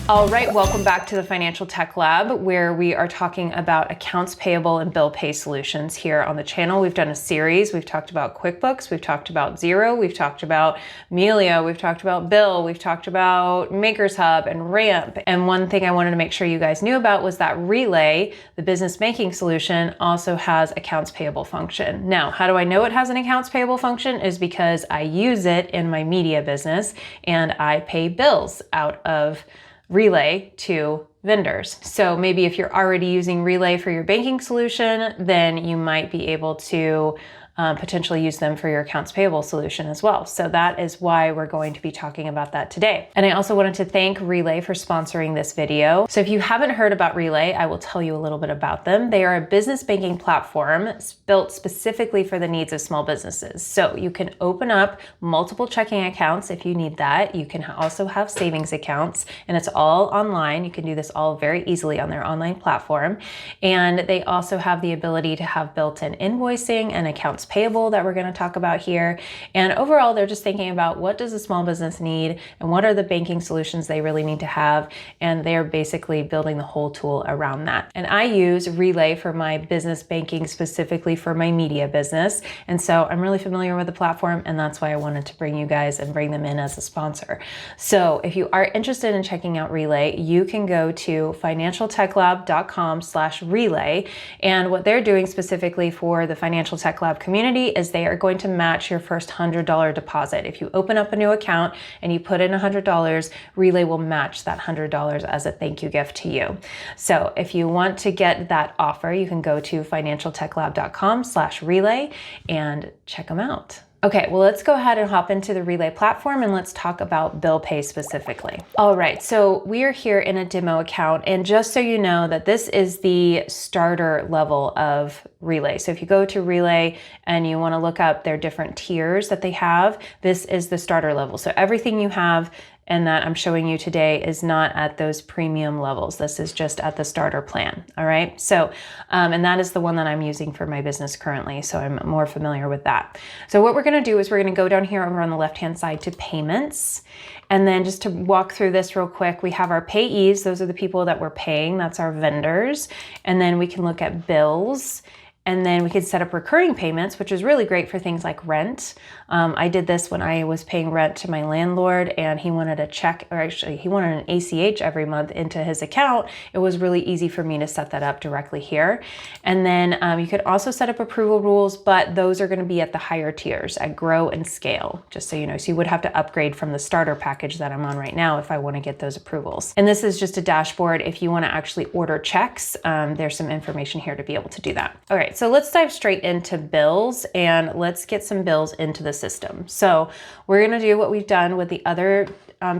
All right, welcome back to the Financial Tech Lab, where we are talking about accounts payable and bill pay solutions here on the channel. We've done a series. We've talked about QuickBooks, we've talked about Xero, we've talked about Melio, we've talked about Bill, we've talked about Makers Hub and Ramp. And one thing I wanted to make sure you guys knew about was that Relay, the business banking solution, also has accounts payable function. Now, how do I know it has an accounts payable function? Is because I use it in my media business and I pay bills out of Relay to vendors. So maybe if you're already using Relay for your banking solution, then you might be able to potentially use them for your accounts payable solution as well. So that is why we're going to be talking about that today. And I also wanted to thank Relay for sponsoring this video. So if you haven't heard about Relay, I will tell you a little bit about them. They are a business banking platform built specifically for the needs of small businesses. So you can open up multiple checking accounts if you need that. You can also have savings accounts, and it's all online. You can do this all very easily on their online platform. And they also have the ability to have built-in invoicing and accounts payable that we're going to talk about here. And overall, they're just thinking about what does a small business need and what are the banking solutions they really need to have. And they're basically building the whole tool around that. And I use Relay for my business banking, specifically for my media business. And so I'm really familiar with the platform, and that's why I wanted to bring you guys and bring them in as a sponsor. So if you are interested in checking out Relay, you can go to financialtechlab.com/relay. And what they're doing specifically for the Financial Tech Lab community is they are going to match your first $100 deposit. If you open up a new account and you put in $100, Relay will match that $100 as a thank you gift to you. So if you want to get that offer, you can go to financialtechlab.com/relay and check them out. Okay, well, let's go ahead and hop into the Relay platform and let's talk about bill pay specifically. All right, so we are here in a demo account, and just so you know that this is the starter level of Relay. So if you go to Relay and you want to look up their different tiers that they have, this is the starter level. So everything you have and that I'm showing you today is not at those premium levels. This is just at the starter plan, all right? So, and that is the one that I'm using for my business currently, so I'm more familiar with that. So what we're gonna do is we're gonna go down here over on the left-hand side to payments. And then just to walk through this real quick, we have our payees. Those are the people that we're paying. That's our vendors. And then we can look at bills. And then we could set up recurring payments, which is really great for things like rent. I did this when I was paying rent to my landlord, and he wanted a check, or actually he wanted an ACH every month into his account. It was really easy for me to set that up directly here. And then you could also set up approval rules, but those are gonna be at the higher tiers, at Grow and Scale, just so you know. So you would have to upgrade from the starter package that I'm on right now if I wanna get those approvals. And this is just a dashboard. If you wanna actually order checks, there's some information here to be able to do that. All right. So let's dive straight into bills and let's get some bills into the system. So we're going to do what we've done with the other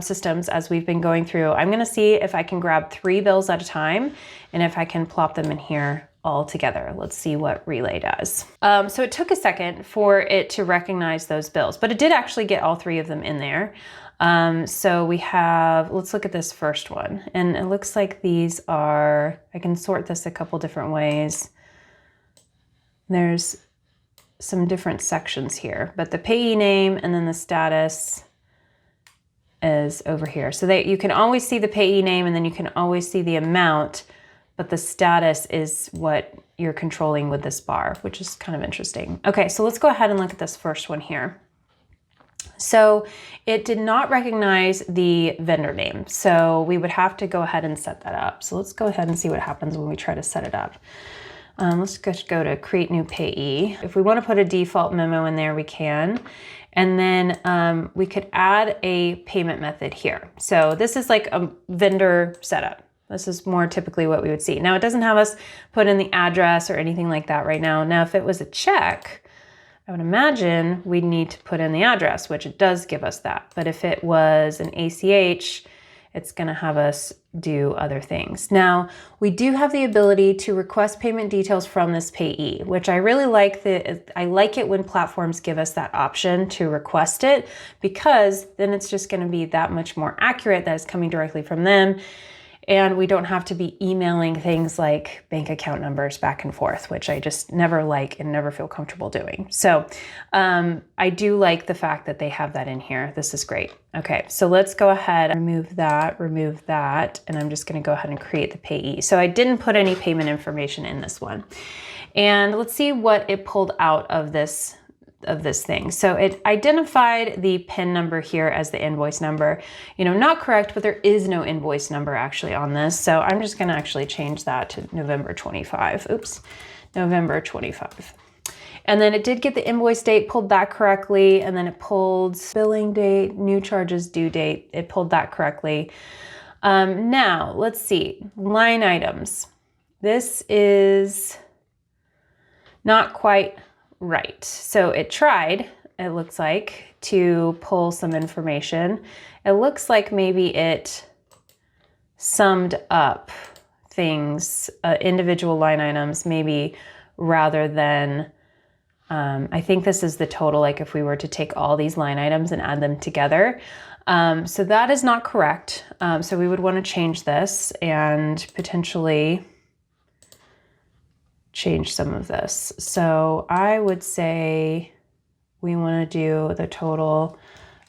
systems as we've been going through. I'm going to see if I can grab 3 bills at a time and if I can plop them in here all together. Let's see what Relay does. So it took a second for it to recognize those bills, but it did actually get all 3 of them in there. So we have, let's look at this first one. And it looks like these are, I can sort this a couple different ways. There's some different sections here, but the payee name and then the status is over here. So that you can always see the payee name and then you can always see the amount, but the status is what you're controlling with this bar, which is kind of interesting. Okay, so let's go ahead and look at this first one here. So it did not recognize the vendor name. So we would have to go ahead and set that up. So let's go ahead and see what happens when we try to set it up. Let's just go to create new payee. If we want to put a default memo in there, we can. And then we could add a payment method here. So this is like a vendor setup. This is more typically what we would see. Now it doesn't have us put in the address or anything like that right now. Now, if it was a check, I would imagine we'd need to put in the address, which it does give us that. But if it was an ACH, it's going to have us do other things. Now, we do have the ability to request payment details from this payee, which I really like. I like it when platforms give us that option to request it, because then it's just going to be that much more accurate that it's coming directly from them. and we don't have to be emailing things like bank account numbers back and forth, which I just never like and never feel comfortable doing. So I do like the fact that they have that in here. This is great. Okay, so let's go ahead and remove that, and I'm just gonna go ahead and create the payee. So I didn't put any payment information in this one. And let's see what it pulled out of this thing. So it identified the PIN number here as the invoice number. You know, not correct, but there is no invoice number actually on this. So I'm just gonna actually change that to November 25. Oops, November 25. And then it did get the invoice date, pulled that correctly. And then it pulled billing date, new charges due date. It pulled that correctly. Now let's see, line items. This is not quite right. So it tried, it looks like, to pull some information. It looks like maybe it summed up things, individual line items, maybe rather than, I think this is the total, like if we were to take all these line items and add them together. So that is not correct. So we would want to change this and potentially change some of this. So I would say we want to do the total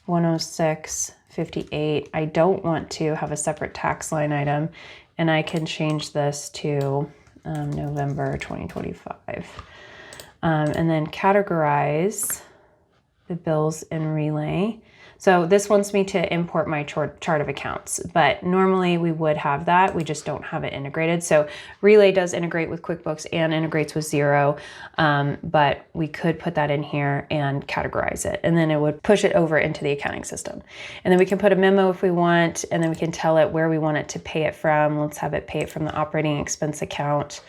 106.58. I don't want to have a separate tax line item, and I can change this to November 2025. And then categorize the bills in Relay. So this wants me to import my chart of accounts, but normally we would have that. We just don't have it integrated. So Relay does integrate with QuickBooks and integrates with Xero, but we could put that in here and categorize it, and then it would push it over into the accounting system. And then we can put a memo if we want, and then we can tell it where we want it to pay it from. Let's have it pay it from the operating expense account,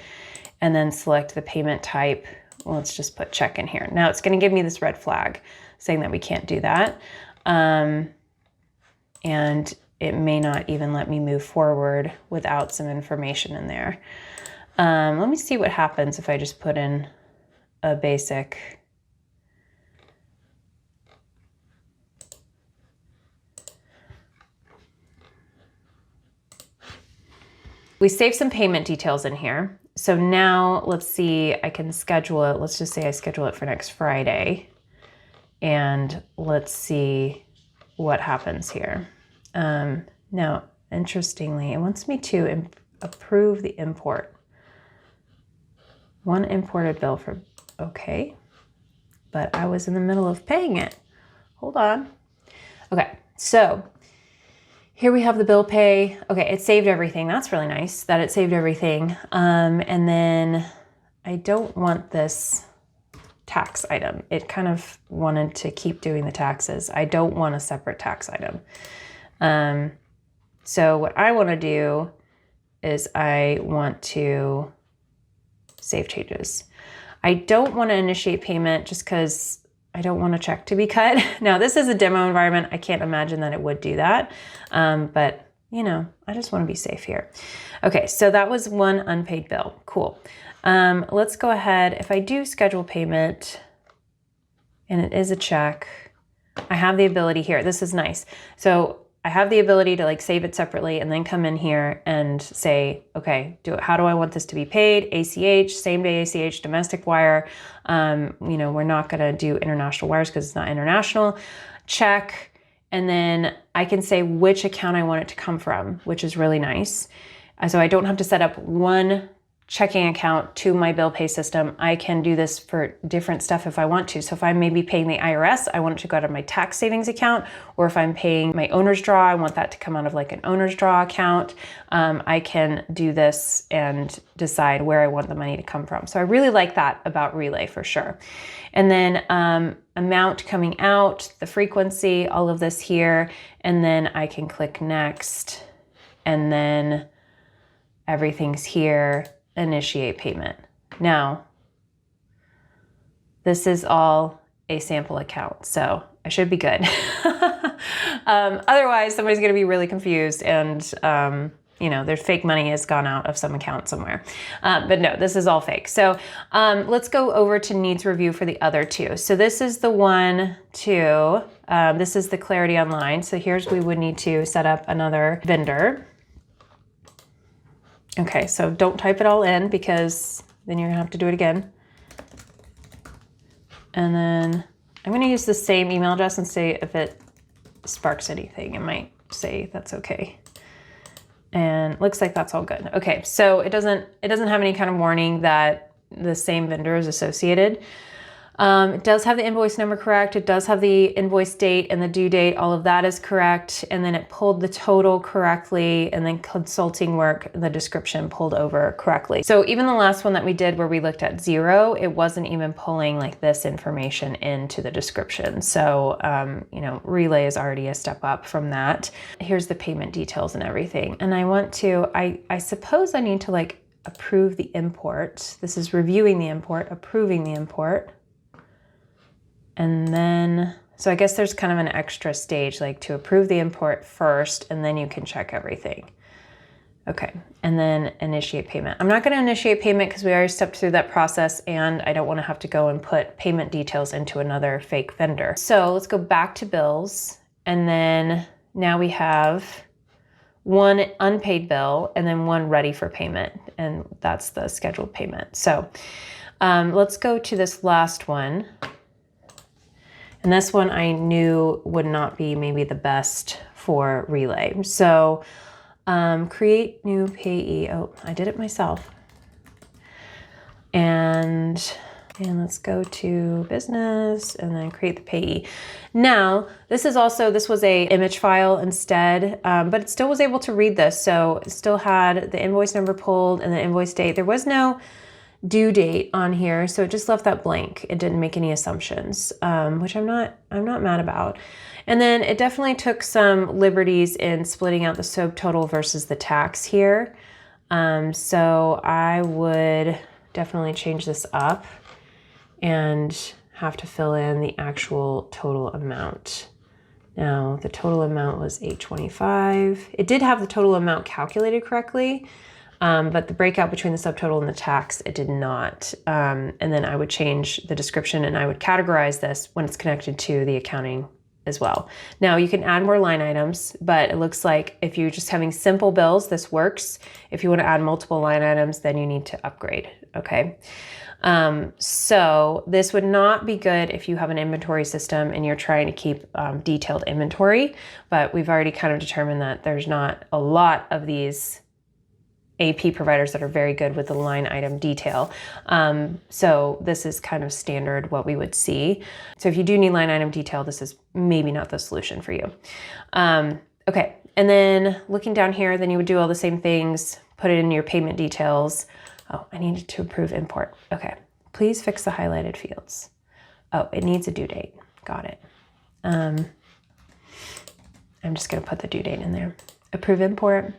and then select the payment type. Well, let's just put check in here. Now it's going to give me this red flag saying that we can't do that. And it may not even let me move forward without some information in there. Let me see what happens if I just put in a basic. We saved some payment details in here. So now let's see, I can schedule it. Let's just say I schedule it for next Friday. And let's see what happens here. Now, interestingly, it wants me to approve the import. One imported bill for, okay, but I was in the middle of paying it. Hold on. Okay, so here we have the bill pay. Okay, it saved everything. That's really nice that it saved everything. And then I don't want this tax item. It kind of wanted to keep doing the taxes. I don't want a separate tax item. So what I want to do is I want to save changes. I don't want to initiate payment just because I don't want a check to be cut. Now this is a demo environment. I can't imagine that it would do that. But you know, I just want to be safe here. Okay, so that was one unpaid bill. Cool. Let's go ahead. If I do schedule payment and it is a check, I have the ability here. This is nice. So I have the ability to like save it separately and then come in here and say, okay, how do I want this to be paid? ACH, same day ACH, domestic wire. You know, we're not going to do international wires because it's not international. Check. And then I can say which account I want it to come from, which is really nice. So I don't have to set up one checking account to my bill pay system. I can do this for different stuff if I want to. So if I'm maybe paying the IRS, I want it to go out of my tax savings account, or if I'm paying my owner's draw, I want that to come out of like an owner's draw account. I can do this and decide where I want the money to come from. So I really like that about Relay for sure. And then amount coming out, the frequency, all of this here, and then I can click next, and then everything's here. Initiate payment. Now, this is all a sample account, so I should be good. Otherwise, somebody's going to be really confused, and you know, their fake money has gone out of some account somewhere. But no, this is all fake. So let's go over to needs review for the other two. So this is the one, two. This is the Clarity Online. So here's we would need to set up another vendor. Okay, so don't type it all in because then you're gonna have to do it again. And then I'm gonna use the same email address and see if it sparks anything. It might say that's okay. And looks like that's all good. Okay, so it doesn't have any kind of warning that the same vendor is associated. It does have the invoice number correct. It does have the invoice date and the due date. All of that is correct. And then it pulled the total correctly, and then consulting work, the description pulled over correctly. So even the last one that we did where we looked at 0, it wasn't even pulling like this information into the description. So, you know, Relay is already a step up from that. Here's the payment details and everything. And I want to, I suppose I need to like approve the import. This is reviewing the import, approving the import. And then, so I guess there's kind of an extra stage, like to approve the import first, and then you can check everything. Okay, and then initiate payment. I'm not going to initiate payment because we already stepped through that process, and I don't want to have to go and put payment details into another fake vendor. So let's go back to bills, and then now we have one unpaid bill and then one ready for payment, and that's the scheduled payment. So let's go to this last one. And this one I knew would not be maybe the best for Relay. So create new payee. Oh, I did it myself. And let's go to business and then create the payee. Now, this was a image file instead, but it still was able to read this. So it still had the invoice number pulled and the invoice date. There was no due date on here, so it just left that blank. It didn't make any assumptions, which I'm not mad about. And then it definitely took some liberties in splitting out the subtotal versus the tax here. So I would definitely change this up and have to fill in the actual total amount. Now the total amount was $825. It did have the total amount calculated correctly. But the breakout between the subtotal and the tax, it did not. And then I would change the description and I would categorize this when it's connected to the accounting as well. Now you can add more line items, but it looks like if you're just having simple bills, this works. If you want to add multiple line items, then you need to upgrade, okay? So this would not be good if you have an inventory system and you're trying to keep detailed inventory, but we've already kind of determined that there's not a lot of these AP providers that are very good with the line item detail. So this is kind of standard what we would see. So if you do need line item detail, this is maybe not the solution for you. Okay, and then looking down here, then you would do all the same things, put it in your payment details. Oh, I needed to approve import. Okay, please fix the highlighted fields. Oh, it needs a due date. Got it. I'm just gonna put the due date in there. Approve import.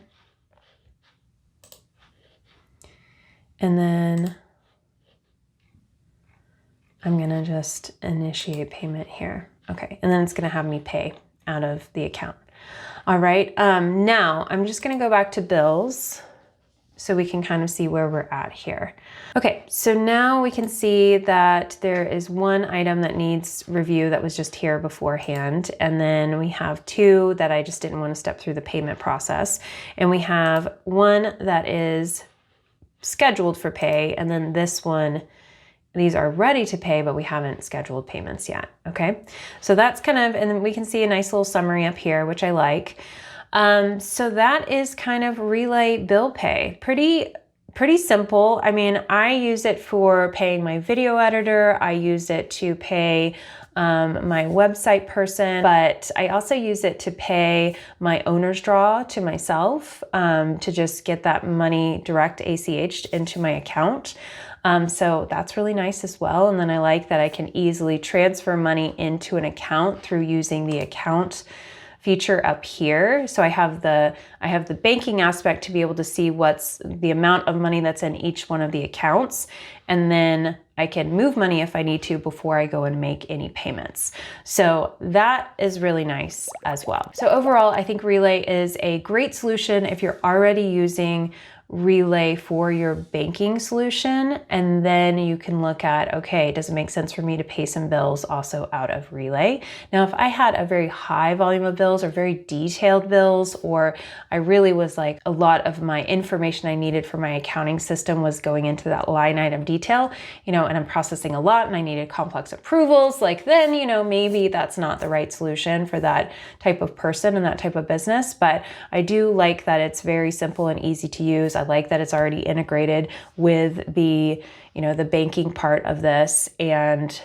And then I'm gonna just initiate payment here. Okay, and then it's gonna have me pay out of the account. All right, now I'm just gonna go back to bills so we can kind of see where we're at here. Okay, so now we can see that there is one item that needs review that was just here beforehand. And then we have two that I just didn't want to step through the payment process. And we have one that is scheduled for pay, and then this one, these are ready to pay, but we haven't scheduled payments yet, okay? So that's kind of, and then we can see a nice little summary up here, which I like. So that is kind of Relay bill pay. Pretty simple. I mean, I use it for paying my video editor. I use it to pay my website person, but I also use it to pay my owner's draw to myself, to just get that money direct ACH'd into my account. So that's really nice as well. And then I like that I can easily transfer money into an account through using the account feature up here. So I have the banking aspect to be able to see what's the amount of money that's in each one of the accounts. And then I can move money if I need to before I go and make any payments. So that is really nice as well. So overall, I think Relay is a great solution if you're already using Relay for your banking solution, and then you can look at, okay, does it make sense for me to pay some bills also out of Relay? Now, if I had a very high volume of bills or very detailed bills, or I really was like a lot of my information I needed for my accounting system was going into that line item detail, and I'm processing a lot and I needed complex approvals, like then, maybe that's not the right solution for that type of person and that type of business. But I do like that it's very simple and easy to use. I like that it's already integrated with the, the banking part of this. And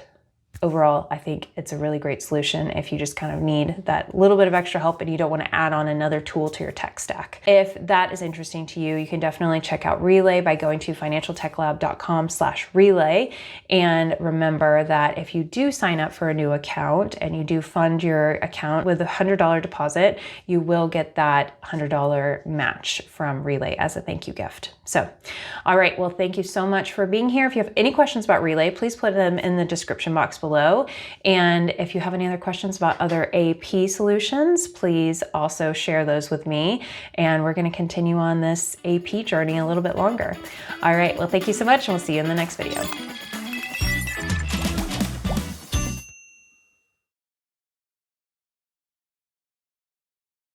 overall, I think it's a really great solution if you just kind of need that little bit of extra help and you don't want to add on another tool to your tech stack. If that is interesting to you, you can definitely check out Relay by going to financialtechlab.com/relay. And remember that if you do sign up for a new account and you do fund your account with a $100 deposit, you will get that $100 match from Relay as a thank you gift. So, all right, well, thank you so much for being here. If you have any questions about Relay, please put them in the description box below. And if you have any other questions about other AP solutions, please also share those with me. And we're going to continue on this AP journey a little bit longer. All right, well, thank you so much, and we'll see you in the next video.